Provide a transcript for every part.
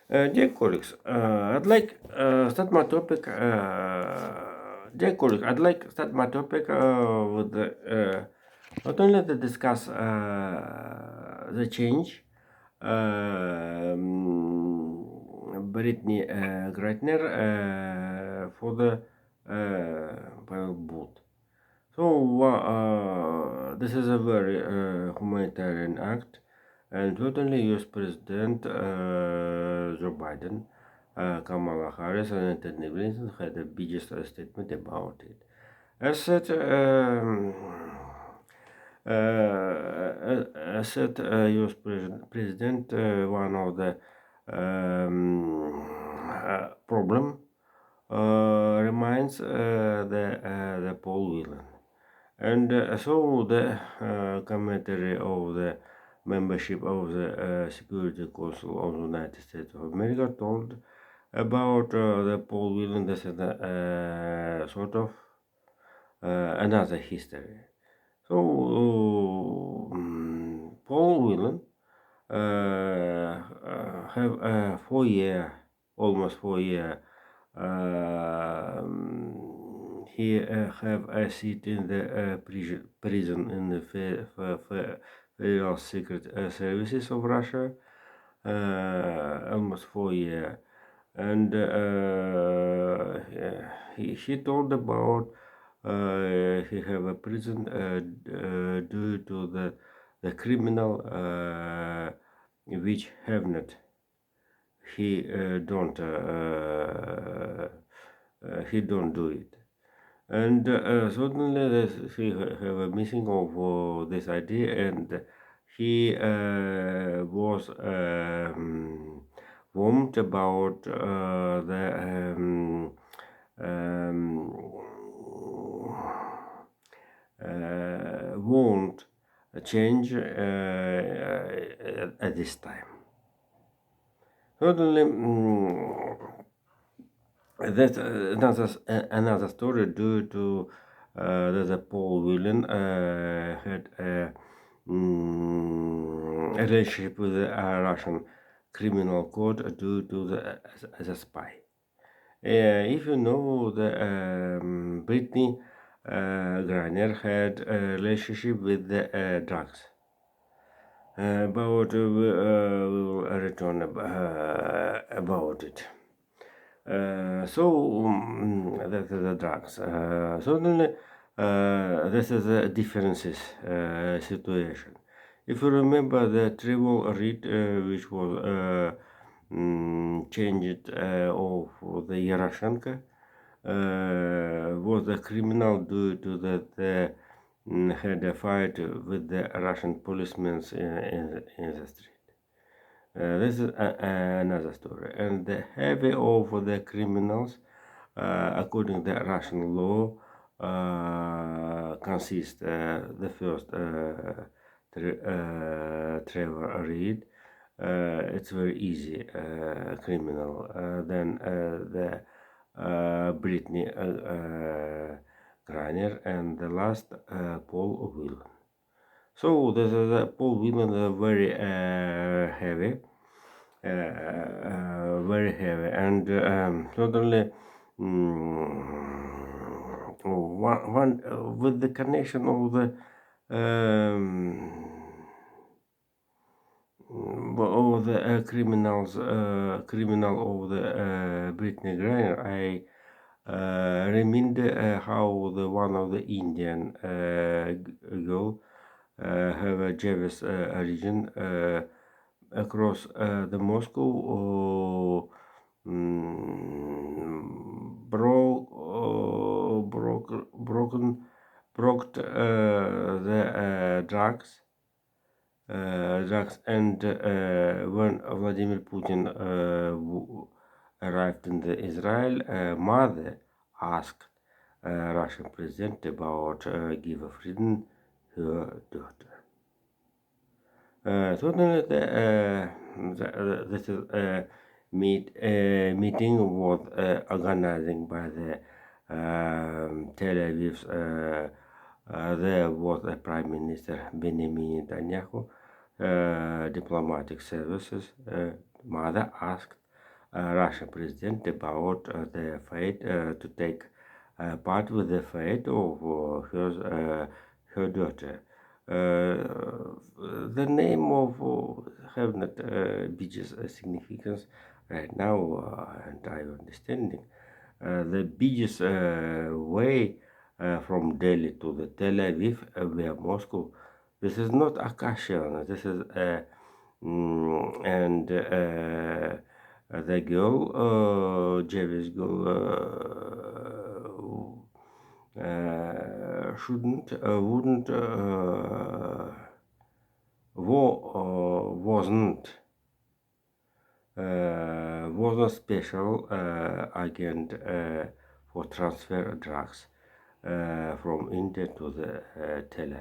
Dear colleagues, I'd like start my topic. Dear colleagues, I'd like start my topic with not only to discuss the change Brittany Greitner for the boat. So this is a very humanitarian act, and certainly U.S. President Joe Biden, Kamala Harris, and Anthony Blinken had the biggest statement about it. As said, U.S. President, one of the problem reminds the Paul Whelan. And so the commentary of the membership of the Security Council of the United States of America told about the Paul Whelan. This is sort of another history. So Paul Whelan have a almost 4 year. He have a seat in the prison in the Federal Secret Services of Russia, almost 4 year, and he told about he have a prison due to the criminal which have not he don't do it. And suddenly he have a missing of this idea, and he was warned about the won't change at this time. Suddenly, that's another story due to the Paul Whelan had a relationship with the Russian criminal court due to as a spy. If you know the Brittany Griner had a relationship with the drugs. But we will return about it. That is the drugs. Certainly, this is a differences situation. If you remember the Trevor Reed, which was changed of the Yaroshenko, was a criminal due to that had a fight with the Russian policemen in the street. This is another story. And the heavy of the criminals, according to the Russian law, consists the first Trevor Reed. It's very easy criminal. Then the Brittany Griner, and the last Paul Whelan. So this is Paul Whelan, very heavy, very heavy, and certainly one with the connection of the criminals, criminal of the Brittany Griner. I remember how the one of the Indian girl have a Jewish origin across the Moscow broke the drugs, and when Vladimir Putin arrived in the Israel, mother asked Russian president about give a freedom her daughter. Certainly, this is meeting was organizing by the Tel Aviv's. There was a Prime Minister Benjamin Netanyahu, diplomatic services. Mother asked Russian president about the fate to take part with the fate of her daughter. The name of have not biggest significance right now, and I understanding. The biggest way from Delhi to the Tel Aviv via Moscow. This is not Akashian. This is and the girl, Jewish girl, shouldn't, wouldn't, wasn't special agent for transfer drugs from India to the Tel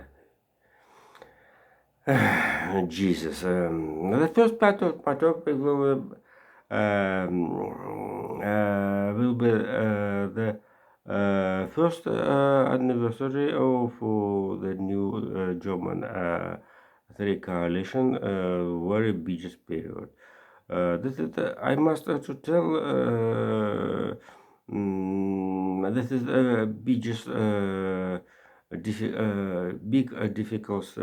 Aviv. Jesus. The first part of my topic will be the first anniversary of the new German three coalition, very biggest period. This is I must to tell. This is biggest big difficulties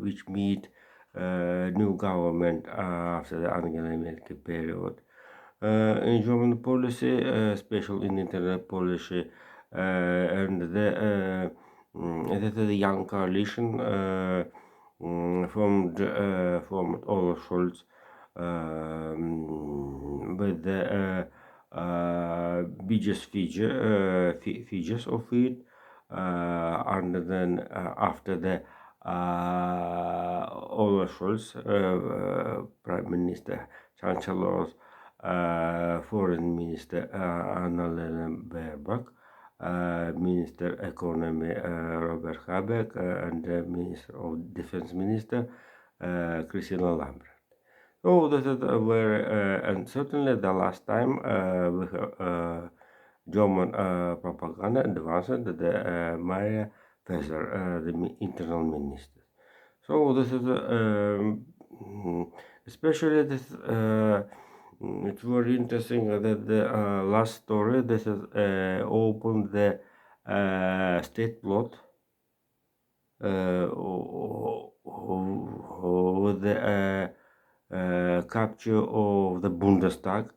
which meet new government after the Angela Merkel period. In German policy, especially in internal policy, and the young coalition formed Olaf Scholz with the biggest features of it, and then after the Olaf Scholz, Prime Minister, Chancellor, Foreign Minister Annalena Baerbock, Minister Economy Robert Habeck, and Minister of Defense Minister Christina Lambrecht. So this is very, and certainly the last time we have German propaganda advanced the Maria Faeser, the internal minister. So this is especially this. It's very interesting that the last story. This is opened the state plot with the capture of the Bundestag.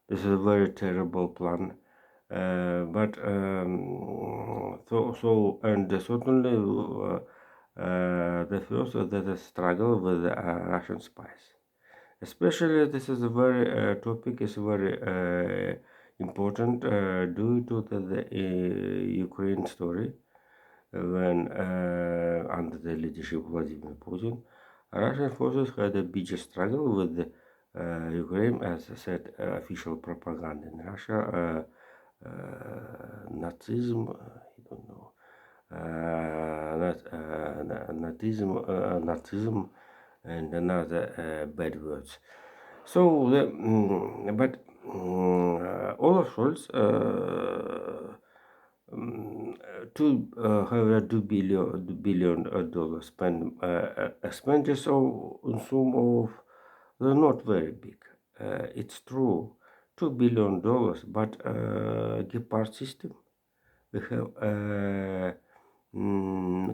This is a very terrible plan. But and certainly the first the struggle with Russian spies. Especially this is a very topic is very important due to the Ukraine story when under the leadership of Vladimir Putin, Russian forces had a big struggle with Ukraine, as I said, official propaganda in Russia, Nazism, I don't know, Nazism, and another bad words. So, but Olaf Scholz have $2 billion spend expenditures on some of they're not very big. It's true, $2 billion, but Gepard system we have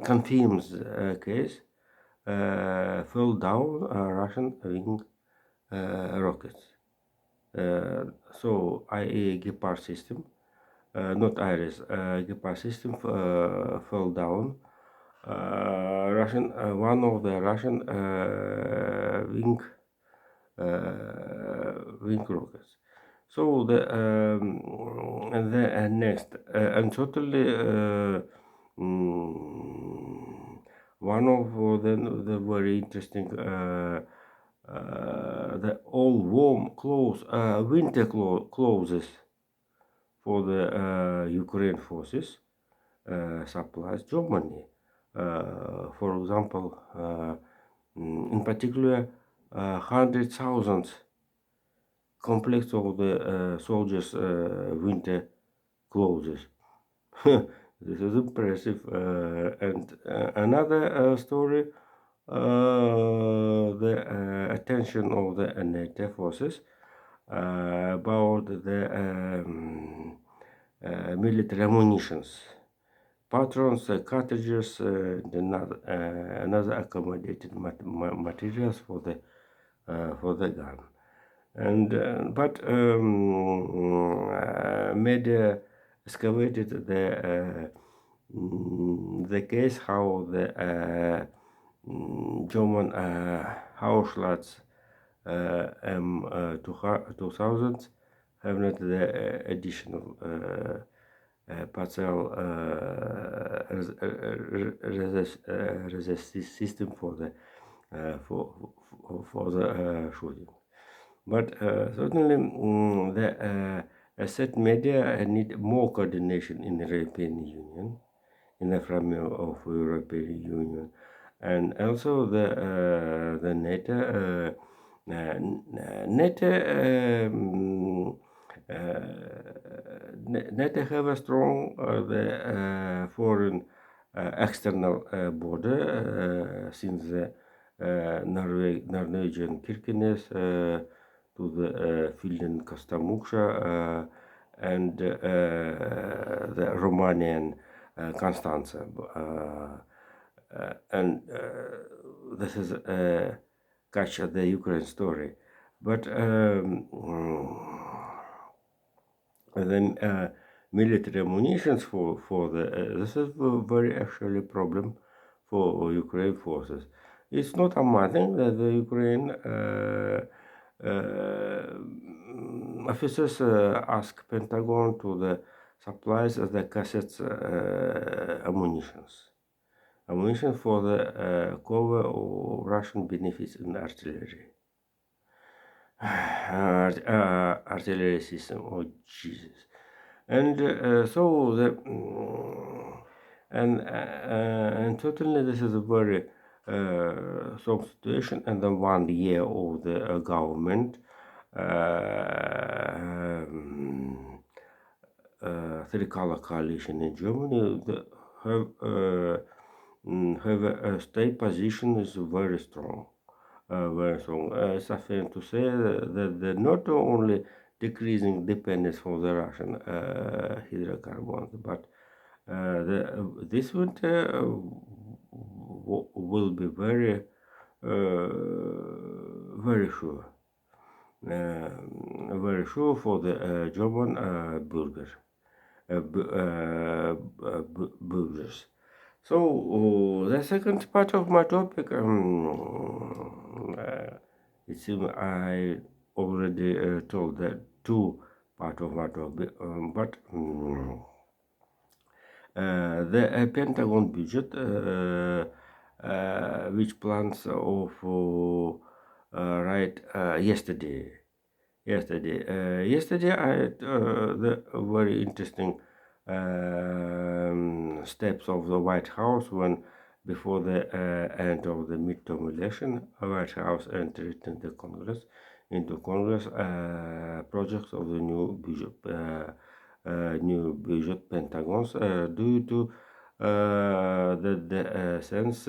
confirms case fell down Russian wing rockets. So i.e. Gepard system, not Iris, Gepard system fell down. Russian one of the Russian wing rockets. So and the next and totally one of the very interesting the all warm clothes winter clothes for the Ukraine forces supplies Germany. For example, in particular, 100,000 complex of the soldiers' winter clothes. This is impressive. And another story, the attention of the NATO forces about the military ammunitions, patrons, cartridges, and another accommodated materials for the gun. And but media excavated the case how the German Hausschlitz M2000 have not the additional partial resist system for the shooting. But certainly the asset media need more coordination in the European Union, in the framework of European Union, and also the NATO. NATO NATO have a strong the foreign external border since the Norwegian Kirkenes to the Finland Kostamuksha and the Romanian Constanza. And this is catch the Ukraine story. But then military munitions for the this is a very actually problem for Ukraine forces. It's not amazing that the Ukraine officers ask Pentagon to the supplies of the cassettes ammunition for the cover of Russian benefits in artillery. Artillery system. Oh Jesus! And so the and certainly this is a very strong situation. And then 1 year of the government, three-color coalition in Germany, have a state position is very strong. Very strong. It's fair to say that they're not only decreasing dependence on the Russian hydrocarbons, but this winter will be very, very sure. Very sure for the German burgers. So the second part of my topic, it seems I already told the two part of my topic, but the Pentagon budget, which plans of yesterday. Yesterday I had the very interesting steps of the White House when, before the end of the midterm election, White House entered into Congress projects of the new budget Pentagons due to the sense,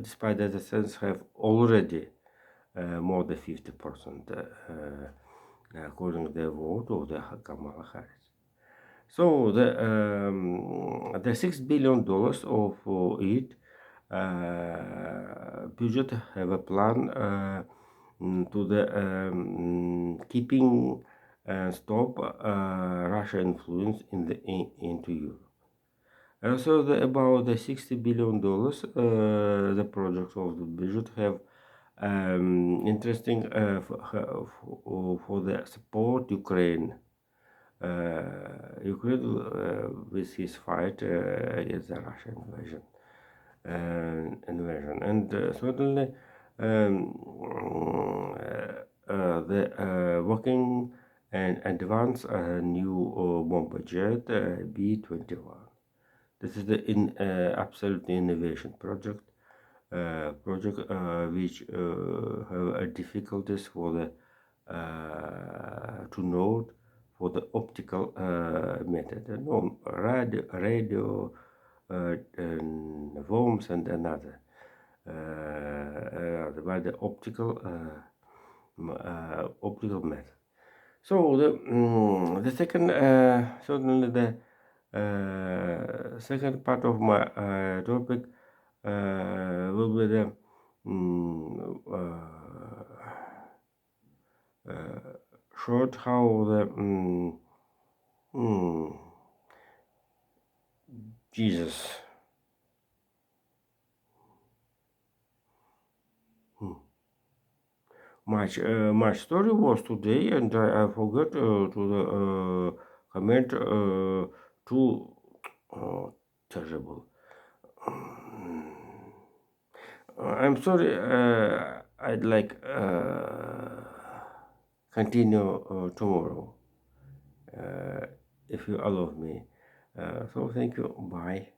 despite that the sense have already more than 50% according to the vote of the Kamala Harris. So the $6 billion of it budget have a plan to the keeping and stop Russia influence into Europe. Also, about the $60 billion, the projects of the budget have interesting for the support Ukraine. Ukraine with his fight against the Russian invasion, and certainly the working and advance new bomber jet B-21. This is the absolute innovation project. Which have difficulties for the to note for the optical method. No, radio worms and another. By the optical optical math. So the second, certainly the second part of my topic will be the mm, short how the mm, Jesus. Hmm. My story was today, and I forgot to the comment too terrible. Mm. I'm sorry. I'd like continue tomorrow, uh, if you allow me. So thank you. Bye.